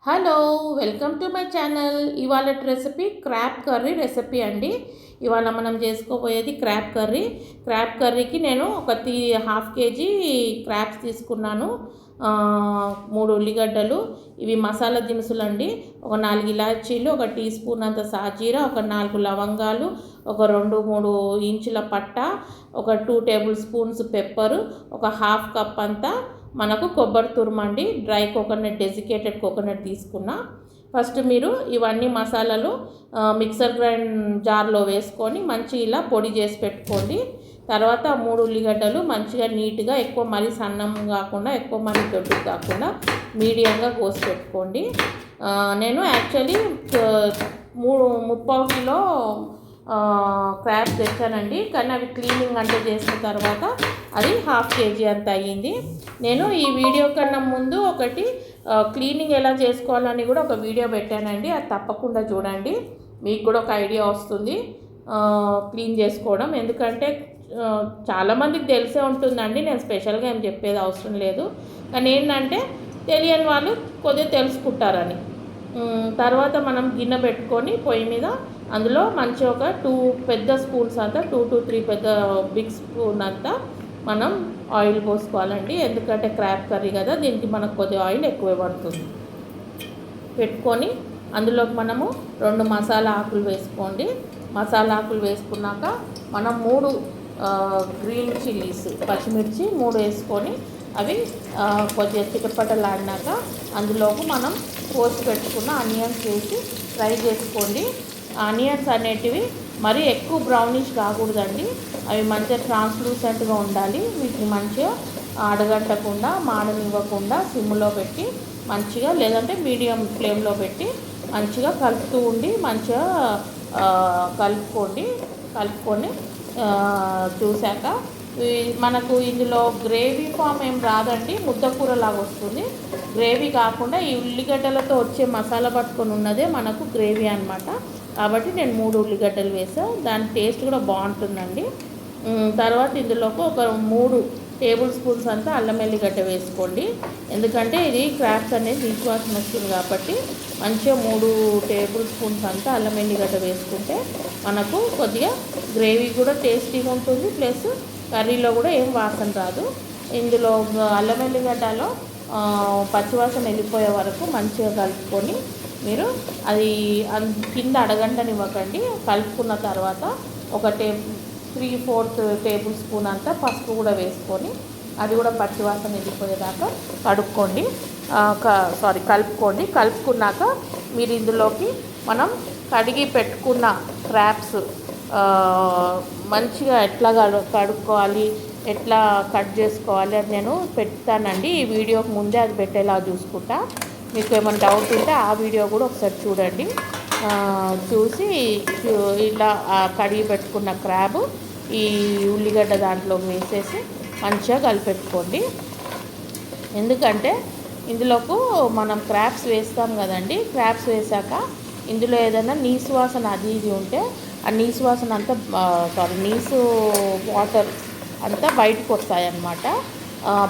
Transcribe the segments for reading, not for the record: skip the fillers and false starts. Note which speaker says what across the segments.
Speaker 1: Hello, welcome to my channel. ఇవాళ recipe crab curry recipe అండి. ఇవాళ మనం చేసుకోబోయేది క్రాబ్ కర్రీ. క్రాబ్ కర్రీకి నేను ఒక హాఫ్ కేజీ క్రాబ్స్ తీసుకున్నాను. 3 ఉల్లిగడ్డలు, ఇవి మసాలా దినుసులు అండి. ఒక 4 ఇలాచీలు, ఒక టీ స్పూన్ అంత సాజీరా, ఒక 4 లవంగాలు, ఒక 2-3 ఇంచుల పట్ట, ఒక 2 టేబుల్ స్పూన్స్ పెప్పరు, ఒక హాఫ్ కప్ అంతా మనకు కొబ్బరి తురుమండి. డ్రై కోకోనట్, డెసికేటెడ్ కోకోనట్ తీసుకున్నా. ఫస్ట్ మీరు ఇవన్నీ మసాలాలు మిక్సర్ గ్రైండ్ జార్లో వేసుకొని మంచిగా ఇలా పొడి చేసి పెట్టుకోండి. తర్వాత 3 ఉల్లిగడ్డలు మంచిగా నీట్గా, ఎక్కువ మరీ సన్నం కాకుండా ఎక్కువ మరీ దొడ్డు కాకుండా మీడియంగా కోసి పెట్టుకోండి. నేను యాక్చువల్లీ 3 కిలో క్రాబ్స్ తెచ్చానండి, కానీ అవి క్లీనింగ్ అంటే చేసిన తర్వాత అది హాఫ్ కేజీ అంత అయ్యింది. నేను ఈ వీడియో కన్నా ముందు ఒకటి క్లీనింగ్ ఎలా చేసుకోవాలని కూడా ఒక వీడియో పెట్టానండి, అది తప్పకుండా చూడండి. మీకు కూడా ఒక ఐడియా వస్తుంది క్లీన్ చేసుకోవడం. ఎందుకంటే చాలామందికి తెలిసే ఉంటుందండి, నేను స్పెషల్గా ఏం చెప్పేది అవసరం లేదు. కానీ ఏంటంటే తెలియని వాళ్ళు కొద్దిగా తెలుసుకుంటారని. తర్వాత మనం గిన్నె పెట్టుకొని పొయ్యి మీద అందులో మంచిగా ఒక 2 పెద్ద స్పూన్స్ అంతా, 2 to 3 పెద్ద బిగ్ స్పూన్ అంతా మనం ఆయిల్ పోసుకోవాలండి. ఎందుకంటే క్రాబ్ కర్రీ కదా, దీనికి మనకు కొద్దిగా ఆయిల్ ఎక్కువ పడుతుంది. పెట్టుకొని అందులోకి మనము 2 మసాలా ఆకులు వేసుకోండి. మసాలా ఆకులు వేసుకున్నాక మనం 3 గ్రీన్ చిల్లీస్, పచ్చిమిర్చి 3 వేసుకొని అవి కొద్దిగా చిటపటలాడినాక అందులోకి మనం కోసి పెట్టుకున్న ఆనియన్స్ వేసి ఫ్రై చేసుకోండి. ఆనియన్స్ అనేటివి మరీ ఎక్కువ బ్రౌనిష్ కాకూడదండి, అవి మంచిగా ట్రాన్స్లూసెంట్గా ఉండాలి. వీటిని మంచిగా అడగంటకుండా, మాడనివ్వకుండా సిమ్లో పెట్టి మంచిగా, లేదంటే మీడియం ఫ్లేమ్లో పెట్టి మంచిగా కలుపుతూ ఉండి మంచిగా కలుపుకొని చూశాక మనకు ఇందులో గ్రేవీ ఫామ్ ఏం రాదండి, ముద్దకూరలాగా వస్తుంది. గ్రేవీ కాకుండా ఈ ఉల్లిగడ్డలతో వచ్చే మసాలా పట్టుకొని ఉన్నదే మనకు గ్రేవీ అనమాట. కాబట్టి నేను 3 ఉల్లిగడ్డలు వేసాను, దాని టేస్ట్ కూడా బాగుంటుందండి. తర్వాత ఇందులోకి ఒక 3 టేబుల్ స్పూన్స్ అంతా అల్లం వెల్లిగడ్డ వేసుకోండి. ఎందుకంటే ఇది క్రాబ్స్ అనేది నీచు వాసన వస్తుంది కాబట్టి మంచిగా 3 టేబుల్ స్పూన్స్ అంతా అల్లం వెల్లిగడ్డ వేసుకుంటే మనకు కొద్దిగా గ్రేవీ కూడా టేస్టీగా ఉంటుంది, ప్లస్ కర్రీలో కూడా ఏం వాసన రాదు. ఇందులో అల్లం వెల్లిగడ్డలో పచ్చివాసన వెళ్ళిపోయే వరకు మంచిగా కలుపుకొని మీరు అది కింద అడగంటనివ్వకండి. కలుపుకున్న తర్వాత ఒక 3/4 టేబుల్ స్పూన్ అంతా పసుపు కూడా వేసుకొని అది కూడా పచ్చివాసన వెళ్ళిపోయేదాకా కలుపుకోండి. కలుపుకున్నాక మీరు ఇందులోకి మనం కడిగి పెట్టుకున్న క్రాబ్స్ మంచిగా ఎట్లా కడుక్కోవాలి, ఎట్లా కట్ చేసుకోవాలి అది నేను పెడతానండి. ఈ వీడియోకి ముందే అది పెట్టేలా చూసుకుంటా. మీకు ఏమైనా డౌట్ ఉంటే ఆ వీడియో కూడా ఒకసారి చూడండి. చూసి ఇలా కడిగి పెట్టుకున్న క్రాబ్ ఈ ఉల్లిగడ్డ దాంట్లో వేసేసి మంచిగా కలిపెట్టుకోండి. ఎందుకంటే ఇందులోకి మనం క్రాబ్స్ వేస్తాం కదండి, క్రాబ్స్ వేసాక ఇందులో ఏదైనా నీసు వాసన అది ఇది ఉంటే ఆ నీసు వాసన అంతా నీసు వాటర్ అంతా బయటకు వస్తాయన్నమాట.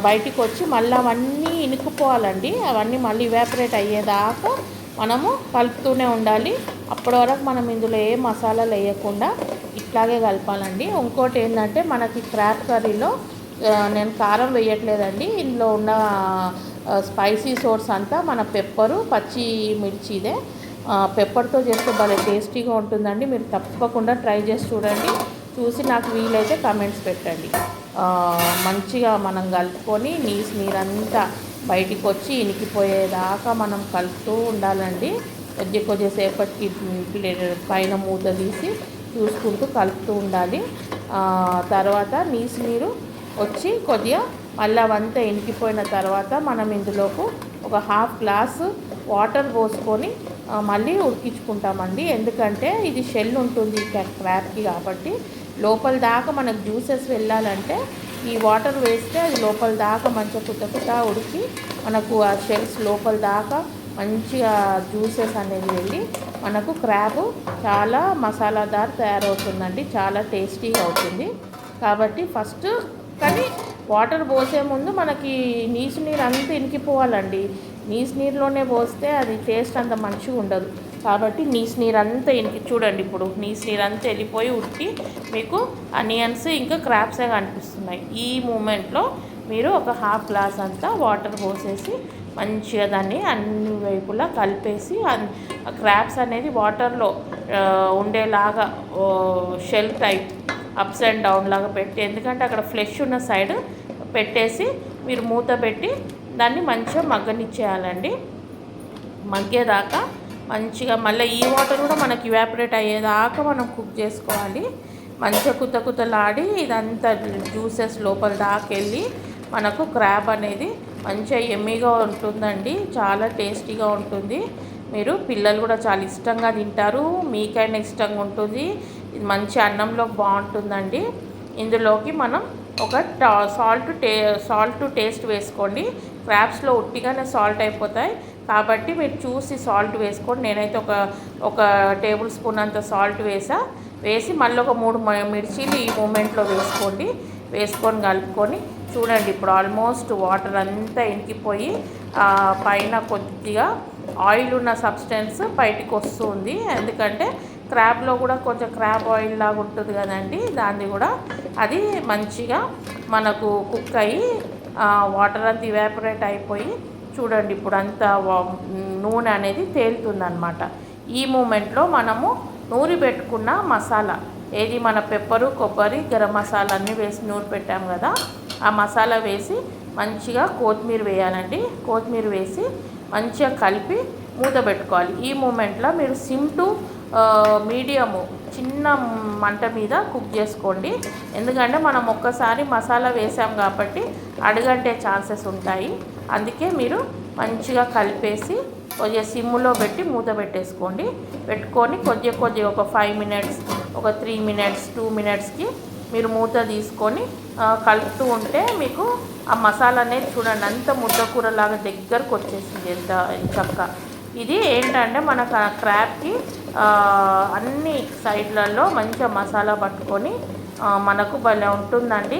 Speaker 1: బయటికి వచ్చి మళ్ళీ అవన్నీ ఇనుకుపోవాలండి. అవన్నీ మళ్ళీ ఇవాపరేట్ అయ్యేదాకా మనము కలుపుతూనే ఉండాలి. అప్పటి వరకు మనం ఇందులో ఏ మసాలాలు వేయకుండా ఇట్లాగే కలపాలండి. ఇంకోటి ఏంటంటే మనకి క్రాబ్ కర్రీలో నేను కారం వేయట్లేదండి. ఇందులో ఉన్న స్పైసీ సోర్స్ అంతా మన పెప్పరు, పచ్చి మిర్చిదే. పెప్పర్తో చేస్తే భలే టేస్టీగా ఉంటుందండి. మీరు తప్పకుండా ట్రై చేసి చూడండి. చూసి నాకు వీలైతే కామెంట్స్ పెట్టండి. మంచిగా మనం కలుపుకొని నీరంతా బయటికి వచ్చి ఇనికిపోయేదాకా మనం కలుపుతూ ఉండాలండి. కొద్దిసేపటికి పైన మూత తీసి చూసుకుంటూ కలుపుతూ ఉండాలి. తర్వాత నీరు వచ్చి కొద్దిగా మళ్ళీ అవంతా ఇనికిపోయిన తర్వాత మనం ఇందులోకి ఒక హాఫ్ గ్లాసు వాటర్ పోసుకొని మళ్ళీ ఉడికించుకుంటామండి. ఎందుకంటే ఇది షెల్ ఉంటుంది క్రాబ్కి కాబట్టి లోపల దాకా మనకు జ్యూసెస్ వెళ్ళాలంటే ఈ వాటర్ వేస్తే అది లోపల దాకా మంచిగా కుత్త ఉడికి మనకు ఆ షెల్స్ లోపల దాకా మంచిగా జ్యూసెస్ అనేది వెళ్ళి మనకు క్రాబ్ చాలా మసాలాదార్ తయారవుతుందండి, చాలా టేస్టీగా అవుతుంది. కాబట్టి కానీ వాటర్ పోసే ముందు మనకి నీరు అంతా ఇనికిపోవాలండి. నీళ్ళలోనే పోస్తే అది టేస్ట్ అంత మంచిగా ఉండదు. కాబట్టి నీరు అంతా చూడండి, ఇప్పుడు నీరు అంతా వెళ్ళిపోయి ఉట్టి మీకు అనియన్స్ ఇంకా క్రాబ్సే కనిపిస్తున్నాయి. ఈ మూమెంట్లో మీరు ఒక హాఫ్ గ్లాస్ అంతా వాటర్ పోసేసి మంచిగా దాన్ని అన్ని వైపులా కలిపేసి క్రాబ్స్ అనేది వాటర్లో ఉండేలాగా shell type ups and down లాగా పెట్టి, ఎందుకంటే అక్కడ ఫ్లెష్ ఉన్న సైడ్ పెట్టేసి మీరు మూత పెట్టి దాన్ని మంచిగా మగ్గనిచ్చేయాలండి. మగ్గేదాకా మంచిగా మళ్ళీ ఈ వాటర్ కూడా మనకి ఇవాపరేట్ అయ్యేదాకా మనం కుక్ చేసుకోవాలి. మంచిగా కుతలాడి ఇదంతా జ్యూసెస్ లోపల దాకా వెళ్ళి మనకు క్రాబ్ అనేది మంచిగా ఎమ్మీగా ఉంటుందండి. చాలా టేస్టీగా ఉంటుంది. మీరు పిల్లలు కూడా చాలా ఇష్టంగా తింటారు, మీకైనా ఇష్టంగా ఉంటుంది. ఇది మంచి అన్నంలో బాగుంటుందండి. ఇందులోకి మనం ఒక సాల్ట్ టేస్ట్ వేసుకోండి. క్రాబ్స్లో ఉట్టిగానే సాల్ట్ అయిపోతాయి కాబట్టి మీరు చూసి సాల్ట్ వేసుకోండి. నేనైతే ఒక టేబుల్ స్పూన్ అంత సాల్ట్ వేసి మళ్ళీ ఒక 3 మిర్చీలు ఈ మూమెంట్లో వేసుకొని కలుపుకొని చూడండి. ఇప్పుడు ఆల్మోస్ట్ వాటర్ అంతా ఇంకిపోయి పైన కొద్దిగా ఆయిల్ ఉన్న సబ్స్టెన్స్ బయటికి వస్తుంది. ఎందుకంటే క్రాబ్లో కూడా కొంచెం క్రాబ్ ఆయిల్ లాగా ఉంటుంది కదండి, దాన్ని కూడా అది మంచిగా మనకు కుక్ అయ్యి వాటర్ అంతా ఇవాపరేట్ అయిపోయి చూడండి ఇప్పుడు అంతా నూనె అనేది తేలుతుందన్నమాట. ఈ మూమెంట్లో మనము నూరి పెట్టుకున్న మసాలా ఏది మన పెప్పరు, కొబ్బరి, గరం మసాలా అన్నీ వేసి నూరి పెట్టాము కదా, ఆ మసాలా వేసి మంచిగా కొత్తిమీర వేయాలండి. కొత్తిమీర వేసి మంచిగా కలిపి మూత పెట్టుకోవాలి. ఈ మూమెంట్లో మీరు సిమ్ టు మీడియము చిన్న మంట మీద కుక్ చేసుకోండి. ఎందుకంటే మనం ఒక్కసారి మసాలా వేసాం కాబట్టి అడుగంటే ఛాన్సెస్ ఉంటాయి. అందుకే మీరు మంచిగా కలిపేసి కొద్దిగా సిమ్లో పెట్టి మూత పెట్టుకొని కొద్దిగా ఒక 5 మినిట్స్, ఒక 3 మినిట్స్, 2 మినిట్స్కి మీరు మూత తీసుకొని కలుపుతూ ఉంటే మీకు ఆ మసాలా అనేది చూడండి అంత ముద్దకూరలాగా దగ్గరకు వచ్చేసింది. ఎంత చక్కగా ఇది ఏంటంటే మన క్రాబ్కి అన్ని సైడ్లలో మంచిగా మసాలా పట్టుకొని మనకు భలే ఉంటుందండి.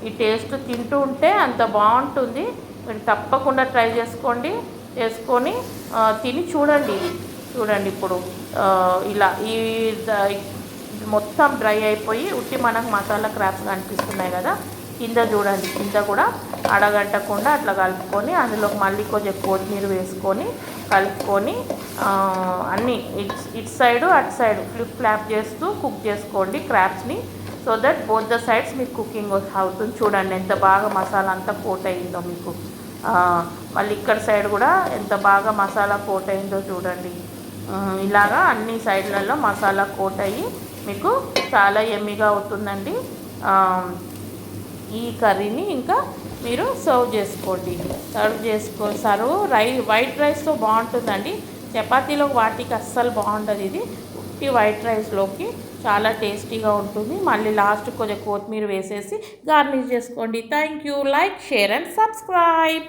Speaker 1: ఈ టేస్ట్ తింటూ ఉంటే అంత బాగుంటుంది. మీరు తప్పకుండా ట్రై చేసుకొని తిని చూడండి. చూడండి ఇప్పుడు ఇలా ఈ మొత్తం డ్రై అయిపోయి ఉట్టి మనకు మసాలా క్రాబ్స్ కనిపిస్తున్నాయి కదా, కింద చూడండి, కింద కూడా అడగంటకుండా అట్లా కలుపుకొని అందులోకి మళ్ళీ కొంచెం కొత్తిమీర వేసుకొని కలుపుకొని అన్నీ ఇటు సైడు అటు సైడు ఫ్లాప్ చేస్తూ కుక్ చేసుకోండి క్రాబ్స్ని. So that both the sides మీకు కుకింగ్ అవుతుంది. చూడండి ఎంత బాగా మసాలా అంతా కోట్ అయిందో మీకు. మళ్ళీ ఇక్కడ సైడ్ కూడా ఎంత బాగా మసాలా కోట్ అయిందో చూడండి. ఇలాగా అన్ని సైడ్లలో మసాలా కోట్ అయ్యి మీకు చాలా యమ్మీగా అవుతుందండి. ఈ కర్రీని ఇంకా మీరు సర్వ్ చేసుకోండి. వైట్ రైస్తో బాగుంటుందండి. చపాతీలో వాటికి అస్సలు బాగుంటుంది. ఇది ఉట్టి వైట్ రైస్లోకి చాలా టేస్టీగా ఉంటుంది. మళ్ళీ లాస్ట్ కొంచెం కొత్తిమీర వేసేసి గార్నిష్ చేసుకోండి. Thank you. Like, share and subscribe.